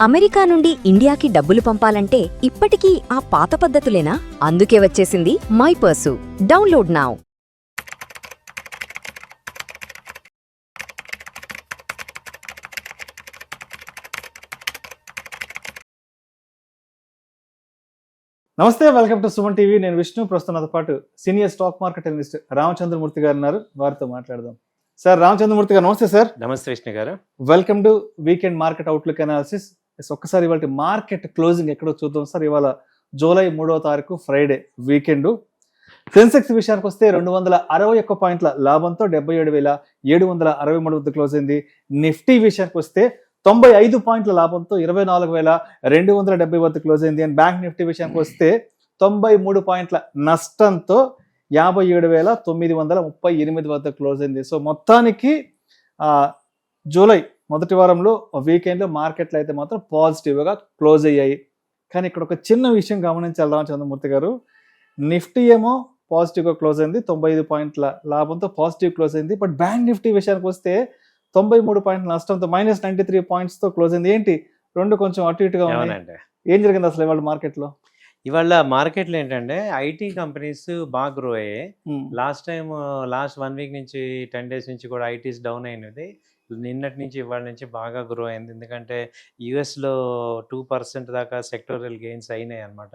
America నుండి ఇండియాకి డబ్బులు పంపాలంటే ఇప్పటికీ ఆ పాత పద్ధతులేనా? అందుకే వచ్చేసింది మై పర్సు. Download now. నమస్తే, వెల్కమ్ టు సుమన్ టీవీ. నేను విష్ణు. ప్రస్తుతం నాతో పాటు senior stock market analyst Ramachandramurthy గారు ఉన్నారు. వారితో మాట్లాడదాం. సార్ రామచంద్రమూర్తి గారు నమస్తే సార్. నమస్తే విష్ణు గారు. Welcome to weekend market outlook analysis. ఒక్కసారి ఇవాళ మార్కెట్ క్లోజింగ్ ఎక్కడో చూద్దాం సార్. ఇవాళ జూలై 3వ తారీఖు ఫ్రైడే వీకెండ్. సెన్సెక్స్ విషయానికి వస్తే 261 పాయింట్ల లాభంతో 77,763 వద్ద క్లోజ్ అయింది. నిఫ్టీ విషయానికి వస్తే 95 పాయింట్ల లాభంతో 24,270 వద్ద క్లోజ్ అయింది. అండ్ బ్యాంక్ నిఫ్టీ విషయానికి వస్తే 93 పాయింట్ల నష్టంతో 57,938 వద్ద క్లోజ్ అయింది. సో మొత్తానికి జూలై మొదటి వారంలో వీకెండ్లో మార్కెట్లు అయితే మాత్రం పాజిటివ్గా క్లోజ్ అయ్యాయి. కానీ ఇక్కడ ఒక చిన్న విషయం గమనించాలి రామచంద్రమూర్తి గారు. నిఫ్టీ ఏమో పాజిటివ్గా క్లోజ్ అయింది, 95 పాయింట్ల లాభంతో పాజిటివ్ క్లోజ్ అయింది. బట్ బ్యాంక్ నిఫ్టీ విషయానికి వస్తే 93 పాయింట్ల నష్టంతో -93 పాయింట్స్తో క్లోజ్ అయింది. ఏంటి రెండు కొంచెం అటు ఇటుగా ఉన్నాయి? ఏం జరిగింది అసలు ఇవాళ మార్కెట్లో? ఇవాళ మార్కెట్లో ఏంటంటే ఐటీ కంపెనీస్ బాగా గ్రో అయ్యాయి. లాస్ట్ 1 వీక్ నుంచి 10 డేస్ నుంచి కూడా ఐటీస్ డౌన్ అయినది. నిన్నటి నుంచి ఇవాళ నుంచి బాగా గ్రో అయింది. ఎందుకంటే యుఎస్లో 2% దాకా సెక్టోరియల్ గెయిన్స్ అయినాయి అనమాట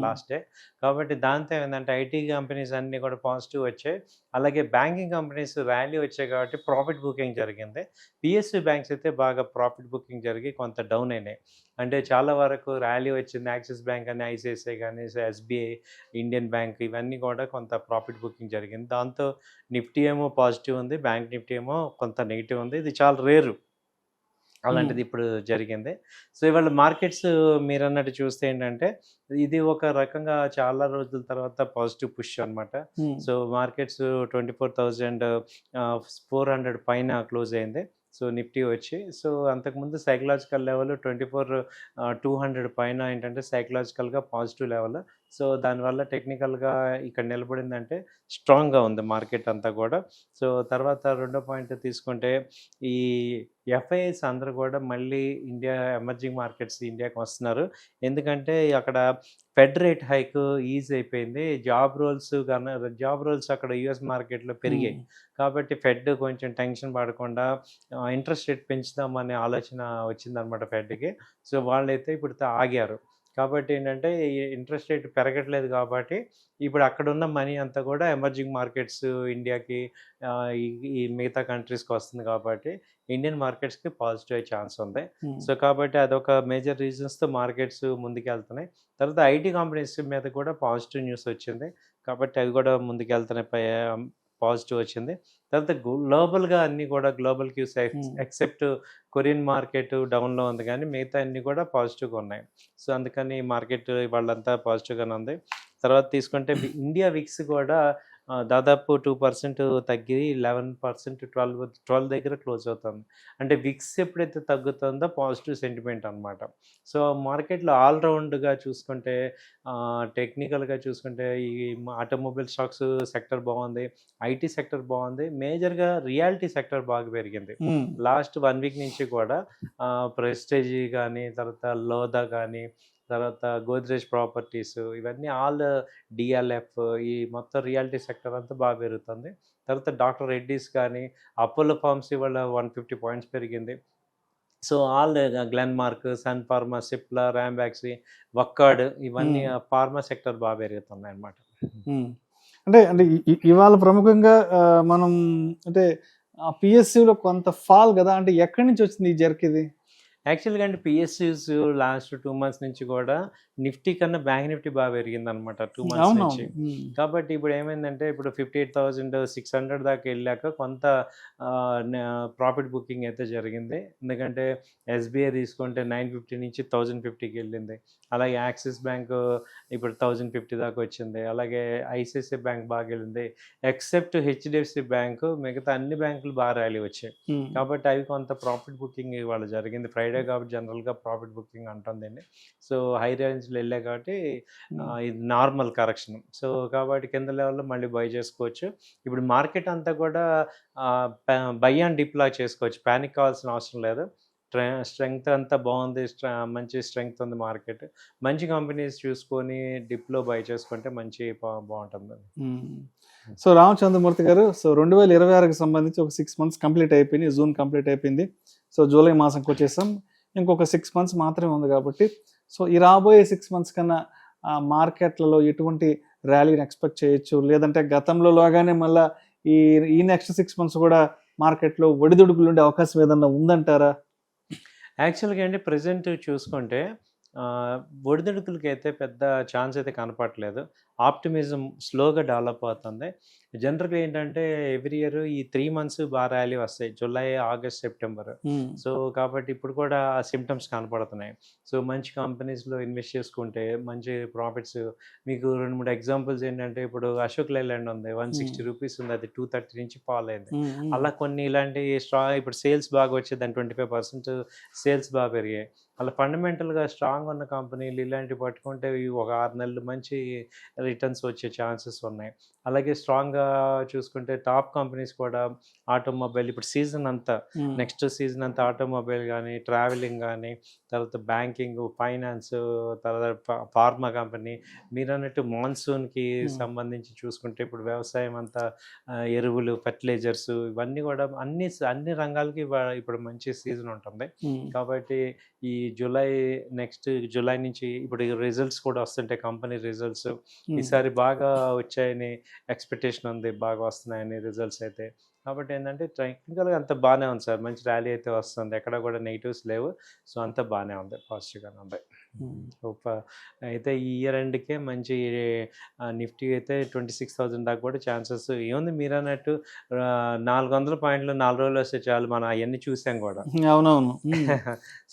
లాస్ట్ డే. కాబట్టి దాంతో ఏంటంటే ఐటీ కంపెనీస్ అన్నీ కూడా పాజిటివ్ వచ్చాయి. అలాగే బ్యాంకింగ్ కంపెనీస్ ర్యాలీ వచ్చాయి కాబట్టి ప్రాఫిట్ బుకింగ్ జరిగింది. పిఎస్యూ బ్యాంక్స్ అయితే బాగా ప్రాఫిట్ బుకింగ్ జరిగి కొంత డౌన్ అయినాయి. అంటే చాలా వరకు ర్యాలీ వచ్చింది. యాక్సిస్ బ్యాంక్ అని, ఐసిఐసిఐ కానీ, ఎస్బీఐ, ఇండియన్ బ్యాంక్ ఇవన్నీ కూడా కొంత ప్రాఫిట్ బుకింగ్ జరిగింది. దాంతో నిఫ్టీ ఏమో పాజిటివ్ ఉంది, బ్యాంక్ నిఫ్టీ ఏమో కొంత నెగిటివ్ ఉంది. ఇది చాలా రేరు, అలాంటిది ఇప్పుడు జరిగింది. సో ఇవాళ మార్కెట్స్ మీరు అన్నట్టు చూస్తే ఏంటంటే ఇది ఒక రకంగా చాలా రోజుల తర్వాత పాజిటివ్ పుష్ అనమాట. సో మార్కెట్స్ 24,400 పైన క్లోజ్ అయింది. సో నిఫ్టీ వచ్చి సో అంతకుముందు సైకలాజికల్ లెవెల్ 24,200 పైన ఏంటంటే సైకలాజికల్గా పాజిటివ్ లెవెల్. సో దానివల్ల టెక్నికల్గా ఇక్కడ నిలబడిందంటే స్ట్రాంగ్గా ఉంది మార్కెట్ అంతా కూడా. సో తర్వాత రెండో పాయింట్ తీసుకుంటే ఈ ఎఫ్ఐఎస్ అందరూ కూడా మళ్ళీ ఎమర్జింగ్ మార్కెట్స్ ఇండియాకి వస్తున్నారు. ఎందుకంటే అక్కడ ఫెడ్ రేట్ హైక్ ఈజీ అయిపోయింది. జాబ్ రోల్స్ అక్కడ యుఎస్ మార్కెట్లో పెరిగాయి. కాబట్టి ఫెడ్ కొంచెం టెన్షన్ పడకుండా ఇంట్రెస్ట్ రేట్ పెంచుదామనే ఆలోచన వచ్చిందనమాట ఫెడ్కి. సో వాళ్ళైతే ఇప్పుడు ఆగారు. కాబట్టి ఏంటంటే ఇంట్రెస్ట్ రేట్ పెరగట్లేదు కాబట్టి ఇప్పుడు అక్కడ ఉన్న మనీ అంతా కూడా ఎమర్జింగ్ మార్కెట్స్ ఇండియాకి ఈ మిగతా కంట్రీస్కి వస్తుంది. కాబట్టి ఇండియన్ మార్కెట్స్కి పాజిటివ్ అయ్యే ఛాన్స్ ఉంది. సో కాబట్టి అదొక మేజర్ రీజన్స్తో మార్కెట్స్ ముందుకు వెళ్తున్నాయి. తర్వాత ఐటీ కంపెనీస్ మీద కూడా పాజిటివ్ న్యూస్ వచ్చింది కాబట్టి అవి కూడా ముందుకు వెళ్తున్నాయి, పాజిటివ్ వచ్చింది. తర్వాత గ్లోబల్గా అన్నీ కూడా global cues except Korean market డౌన్లో ఉంది, కానీ మిగతా అన్నీ కూడా పాజిటివ్గా ఉన్నాయి. సో అందుకని మార్కెట్ వాళ్ళంతా పాజిటివ్గానే ఉంది. తర్వాత తీసుకుంటే ఇండియా విక్స్ కూడా దాదాపు 2% తగ్గి 11%, 12 దగ్గర క్లోజ్ అవుతుంది. అంటే విక్స్ ఎప్పుడైతే తగ్గుతుందో పాజిటివ్ సెంటిమెంట్ అనమాట. సో మార్కెట్లో ఆల్రౌండ్గా చూసుకుంటే టెక్నికల్గా చూసుకుంటే ఈ ఆటోమొబైల్ స్టాక్స్ సెక్టర్ బాగుంది, ఐటీ సెక్టర్ బాగుంది, మేజర్గా రియాలిటీ సెక్టర్ బాగా పెరిగింది. లాస్ట్ 1 వీక్ నుంచి కూడా ప్రెస్టేజ్ కానీ, తర్వాత లోదా కానీ, తర్వాత గోద్రేజ్ ప్రాపర్టీస్ ఇవన్నీ ఆల్ డిఎల్ఎఫ్ ఈ మొత్తం రియాలిటీ సెక్టర్ అంతా బాగా పెరుగుతుంది. తర్వాత డాక్టర్ రెడ్డీస్ కానీ, అపోలో ఫార్మ్స్ ఇవాళ 150 పాయింట్స్ పెరిగింది. సో ఆల్ గ్లెన్మార్క్, సన్ ఫార్మా, సిప్లా, ర్యాంబాక్సీ, వక్కార్డ్ ఇవన్నీ ఫార్మా సెక్టర్ బాగా పెరుగుతున్నాయి అన్నమాట. అంటే ఇవాళ ప్రముఖంగా మనం అంటే పిఎస్యూలో కొంత ఫాల్ కదా, అంటే ఎక్కడి నుంచి వచ్చింది ఈ జర్క్? ఇది యాక్చువల్గా అంటే పిఎస్యూస్ లాస్ట్ 2 months నుంచి కూడా నిఫ్టీ కన్నా బ్యాంక్ నిఫ్టీ బాగా పెరిగింది అనమాట 2 months నుంచి. కాబట్టి ఇప్పుడు ఏమైందంటే ఇప్పుడు 58,600 దాకా వెళ్ళాక కొంత ప్రాఫిట్ బుకింగ్ అయితే జరిగింది. ఎందుకంటే ఎస్బీఐ తీసుకుంటే 950 నుంచి 1050కి వెళ్ళింది. అలాగే యాక్సిస్ బ్యాంక్ ఇప్పుడు 1050 దాకా వచ్చింది. అలాగే ఐసిఐసిఐ బ్యాంక్ బాగా వెళ్ళింది. ఎక్సెప్ట్ హెచ్డిఎఫ్సి బ్యాంకు, మిగతా అన్ని బ్యాంకులు బాగా ర్యాలీ వచ్చాయి. కాబట్టి అవి కొంత ప్రాఫిట్ బుకింగ్ ఇవాళ జరిగింది. ఫ్రైడే కాబట్టి జనరల్గా ప్రాఫిట్ బుకింగ్ అంటుంది. సో హై రేంజ్లో వెళ్ళాయి కాబట్టి ఇది నార్మల్ కరెక్షన్. సో కాబట్టి కింద లెవెల్లో మళ్ళీ బై చేసుకోవచ్చు. ఇప్పుడు మార్కెట్ అంతా కూడా బై అండ్ డిప్ లా చేసుకోవచ్చు, ప్యానిక్ కావాల్సిన అవసరం లేదు. స్ట్రెంగ్త్ అంతా బాగుంది, మంచి స్ట్రెంగ్త్ ఉంది మార్కెట్. మంచి కంపెనీస్ చూసుకొని డిప్లో బై చేసుకుంటే మంచి బాగుంటుంది. సో రామచంద్రమూర్తి గారు, సో 2026కి సంబంధించి ఒక 6 months కంప్లీట్ అయిపోయింది, జూన్ కంప్లీట్ అయిపోయింది, సో జూలై మాసంకి వచ్చేసాం, ఇంకొక 6 months మాత్రమే ఉంది కాబట్టి సో ఈ రాబోయే 6 months కన్నా మార్కెట్లలో ఎటువంటి ర్యాలీని ఎక్స్పెక్ట్ చేయొచ్చు, లేదంటే గతంలో లాగానే మళ్ళీ ఈ నెక్స్ట్ 6 months కూడా మార్కెట్లో ఒడిదుడుకులు ఉండే అవకాశం ఏదన్నా ఉందంటారా? యాక్చువల్గా అండి ప్రజెంట్ చూసుకుంటే ఒడిదుడుకులకి అయితే పెద్ద ఛాన్స్ అయితే కనపడట్లేదు. ఆప్టిమిజం స్లోగా డెవలప్ అవుతుంది. జనరల్గా ఏంటంటే ఎవ్రీ ఇయర్ ఈ 3 months బాగా ర్యాలీ వస్తాయి, జూలై, ఆగస్ట్, సెప్టెంబర్. సో కాబట్టి ఇప్పుడు కూడా ఆ సిమ్టమ్స్ కనపడుతున్నాయి. సో మంచి కంపెనీస్లో ఇన్వెస్ట్ చేసుకుంటే మంచి ప్రాఫిట్స్. మీకు 2-3 ఎగ్జాంపుల్స్ ఏంటంటే, ఇప్పుడు అశోక్ లైలాండ్ ఉంది, 160 రూపీస్ ఉంది, అది 230 నుంచి ఫాల్ అయింది. అలా కొన్ని ఇలాంటి ఇప్పుడు సేల్స్ బాగా వచ్చేది, దాని 25% సేల్స్ బాగా పెరిగాయి. అలా ఫండమెంటల్గా స్ట్రాంగ్ ఉన్న కంపెనీలు ఇలాంటివి పట్టుకుంటే ఒక 6 నెలలు మంచి రిటర్న్స్ వచ్చే ఛాన్సెస్ ఉన్నాయి. అలాగే స్ట్రాంగ్గా చూసుకుంటే టాప్ కంపెనీస్ కూడా ఆటోమొబైల్, ఇప్పుడు సీజన్ అంతా నెక్స్ట్ సీజన్ అంతా ఆటోమొబైల్ కానీ, ట్రావెలింగ్ కానీ, తర్వాత బ్యాంకింగ్, ఫైనాన్స్, తర్వాత ఫార్మా కంపెనీ, మీరు అన్నట్టు మాన్సూన్కి సంబంధించి చూసుకుంటే ఇప్పుడు వ్యవసాయం అంతా, ఎరువులు, ఫెర్టిలైజర్స్, ఇవన్నీ కూడా అన్ని రంగాలకి ఇప్పుడు మంచి సీజన్ ఉంటుంది. కాబట్టి ఈ నెక్స్ట్ జూలై నుంచి ఇప్పుడు రిజల్ట్స్ కూడా వస్తుంటాయి, కంపెనీ రిజల్ట్స్ ఈసారి బాగా వచ్చాయని ఎక్స్పెక్టేషన్ ఉంది, బాగా వస్తున్నాయని రిజల్ట్స్ అయితే. కాబట్టి ఏంటంటే టెక్నికల్గా అంత బాగానే ఉంది సార్, మంచి ర్యాలీ అయితే వస్తుంది, ఎక్కడ కూడా నెగిటివ్స్ లేవు. సో అంతా బాగానే ఉంది, పాజిటివ్గానే ఉంది. అయితే ఈ ఇయర్ ఎండ్కే మంచి నిఫ్టీ అయితే 26,000 దాకా కూడా ఛాన్సెస్ ఏముంది. మీరు అన్నట్టు 400 పాయింట్లు 4 రోజులు వస్తే చాలు, మనం అవన్నీ చూసాం కూడా. అవునవును.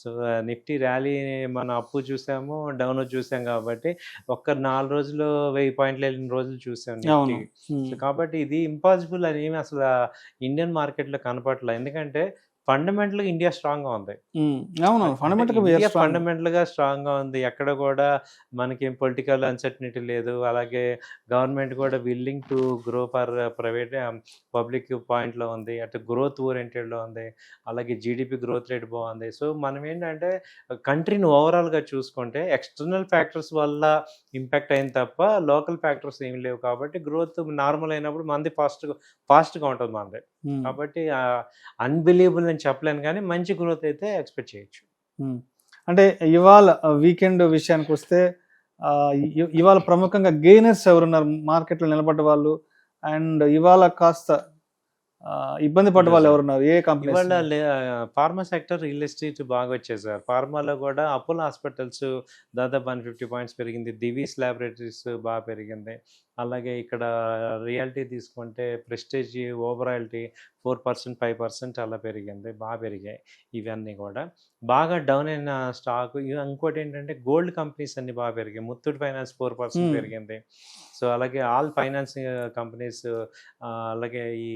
సో నిఫ్టీ ర్యాలీ మనం అప్పు చూసాము, డౌన్ చూసాం, కాబట్టి ఒక్క 4 రోజులు 1000 పాయింట్లు వెళ్ళిన రోజులు చూసాం నిఫ్టీ. సో కాబట్టి ఇది ఇంపాసిబుల్ అని ఏమి అసలు ఇండియన్ మార్కెట్లో కనపడలేదు, ఎందుకంటే ఫండమెంటల్గా ఇండియా స్ట్రాంగ్గా ఉంది. అవును, ఫండమెంటల్గా స్ట్రాంగ్గా ఉంది. ఎక్కడ కూడా మనకేం పొలిటికల్ అన్సర్టనిటీ లేదు. అలాగే గవర్నమెంట్ కూడా willing to grow for private public పాయింట్లో ఉంది, అటు గ్రోత్ ఓరియంటెడ్లో ఉంది. అలాగే జీడిపి గ్రోత్ రేట్ బాగుంది. సో మనం ఏంటంటే కంట్రీని ఓవరాల్గా చూసుకుంటే ఎక్స్టర్నల్ ఫ్యాక్టర్స్ వల్ల ఇంపాక్ట్ అయింది తప్ప లోకల్ ఫ్యాక్టర్స్ ఏమి లేవు. కాబట్టి గ్రోత్ నార్మల్ అయినప్పుడు మనది ఫాస్ట్గా ఉంటుంది మనది. కాబట్టి అన్బిలీవబుల్ అని చెప్పలేను, కానీ మంచి గ్రోత్ అయితే ఎక్స్పెక్ట్ చేయొచ్చు. అంటే ఇవాళ వీకెండ్ విషయానికి వస్తే ఇవాళ ప్రముఖంగా గెయినర్స్ ఎవరున్నారు మార్కెట్లో నిలబడ్డ వాళ్ళు, అండ్ ఇవాళ కాస్త ఇబ్బంది పడ్డ వాళ్ళు ఎవరున్నారు, ఏ కంపెనీ? ఇవాళ ఫార్మా సెక్టర్, రియల్ ఎస్టేట్ బాగా వచ్చాయి సార్. ఫార్మాలో కూడా అపోలో హాస్పిటల్స్ దాదాపు 150 పాయింట్స్ పెరిగింది, దివీస్ ల్యాబొరేటరీస్ బాగా పెరిగింది. అలాగే ఇక్కడ రియాలిటీ తీసుకుంటే ప్రెస్టేజ్, ఓవరాలిటీ 4%, 5% అలా పెరిగింది, బాగా పెరిగాయి. ఇవన్నీ కూడా బాగా డౌన్ అయిన స్టాక్. ఇంకోటి ఏంటంటే గోల్డ్ కంపెనీస్ అన్ని బాగా పెరిగాయి. ముత్తూట్ ఫైనాన్స్ 4% పెరిగింది. సో అలాగే ఆల్ ఫైనాన్స్ కంపెనీస్, అలాగే ఈ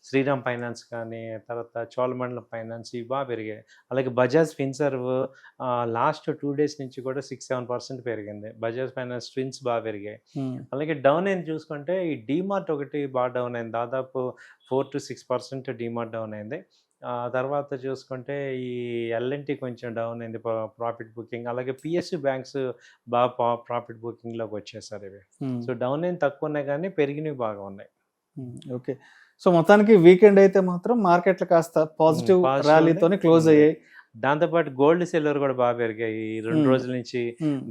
శ్రీరామ్ ఫైనాన్స్ కానీ, తర్వాత చోళమండలం ఫైనాన్స్, ఇవి బాగా పెరిగాయి. అలాగే బజాజ్ ఫిన్సర్వ్ లాస్ట్ 2 days నుంచి కూడా 6-7% పెరిగింది. బజాజ్ ఫైనాన్స్ ట్విన్స్ బాగా పెరిగాయి. అలాగే డౌన్ అయింది చూసుకుంటే ఈ డీమార్ట్ ఒకటి బాగా డౌన్ అయింది, దాదాపు 4-6% డీమార్ట్ డౌన్ అయింది. తర్వాత చూసుకుంటే ఈ ఎల్ఎన్టీ కొంచెం డౌన్ అయింది, ప్రాఫిట్ బుకింగ్. అలాగే పిఎస్యు బ్యాంక్స్ బాగా ప్రాఫిట్ బుకింగ్లోకి వచ్చేసారు ఇవి. సో డౌన్ అయింది తక్కువ ఉన్నాయి, కానీ పెరిగినవి బాగా ఉన్నాయి. ఓకే, సో మొత్తానికి వీకెండ్ అయితే మాత్రం మార్కెట్లు కాస్త పాజిటివ్ ర్యాలీతోనే క్లోజ్ అయ్యాయి. దాంతోపాటు గోల్డ్, సిల్వర్ కూడా బాగా పెరిగాయి ఈ 2 రోజుల నుంచి.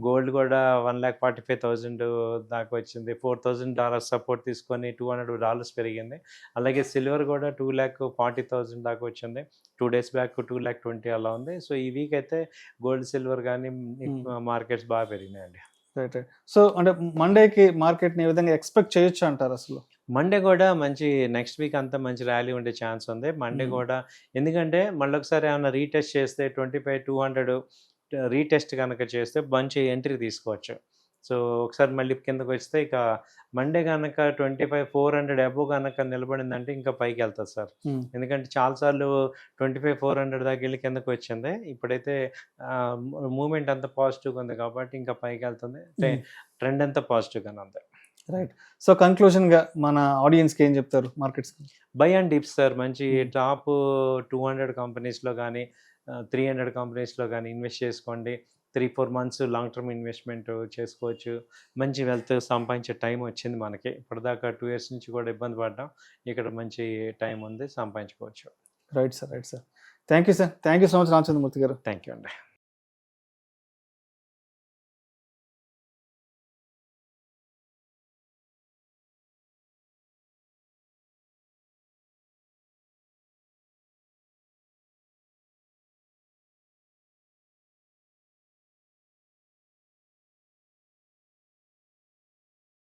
గోల్డ్ కూడా $1,45,000 దాకా వచ్చింది, $4,000 సపోర్ట్ తీసుకొని $200 పెరిగింది. అలాగే సిల్వర్ కూడా $2,40,000 దాకా వచ్చింది, 2 days బ్యాక్ 2,20,000 అలా ఉంది. సో ఈ వీక్ అయితే గోల్డ్, సిల్వర్ కానీ మార్కెట్స్ బాగా పెరిగినాయండి. రైట్. సో అంటే మండేకి మార్కెట్ని ఏ విధంగా ఎక్స్పెక్ట్ చేయొచ్చు అంటారు? అసలు మండే కూడా మంచి, నెక్స్ట్ వీక్ అంతా మంచి ర్యాలీ ఉండే ఛాన్స్ ఉంది మండే కూడా. ఎందుకంటే మళ్ళీ ఒకసారి ఏమైనా రీటెస్ట్ చేస్తే 25,200 రీటెస్ట్ కనుక చేస్తే మంచి ఎంట్రీ తీసుకోవచ్చు. సో ఒకసారి మళ్ళీ కిందకు వస్తే ఇక మండే కనుక 25,400 అబోవ్ కనుక నిలబడిందంటే ఇంకా పైకి వెళ్తుంది సార్. ఎందుకంటే చాలాసార్లు 25,400 దాకా వెళ్ళి కిందకు వచ్చింది. ఇప్పుడైతే మూమెంట్ అంతా పాజిటివ్గా ఉంది కాబట్టి ఇంకా పైకి వెళ్తుంది, ట్రెండ్ అంతా పాజిటివ్గానే ఉంది. రైట్. సో కన్క్లూజన్గా మన ఆడియన్స్కి ఏం చెప్తారు మార్కెట్స్కి? బై అండ్ డిప్స్ సార్, మంచి టాప్ 200 కంపెనీస్లో కానీ 300 కంపెనీస్లో కానీ ఇన్వెస్ట్ చేసుకోండి. 3-4 మంత్స్ లాంగ్ టర్మ్ ఇన్వెస్ట్మెంట్ చేసుకోవచ్చు. మంచి వెల్త్ సంపాదించే టైం వచ్చింది మనకి. ఇప్పటిదాకా 2 ఇయర్స్ నుంచి కూడా ఇబ్బంది పడ్డాం. ఇక్కడ మంచి టైం ఉంది, సంపాదించుకోవచ్చు. Right sir. Thank you sir. Thank you so much Ramachandramurthy గారు. థ్యాంక్ యూ అండి.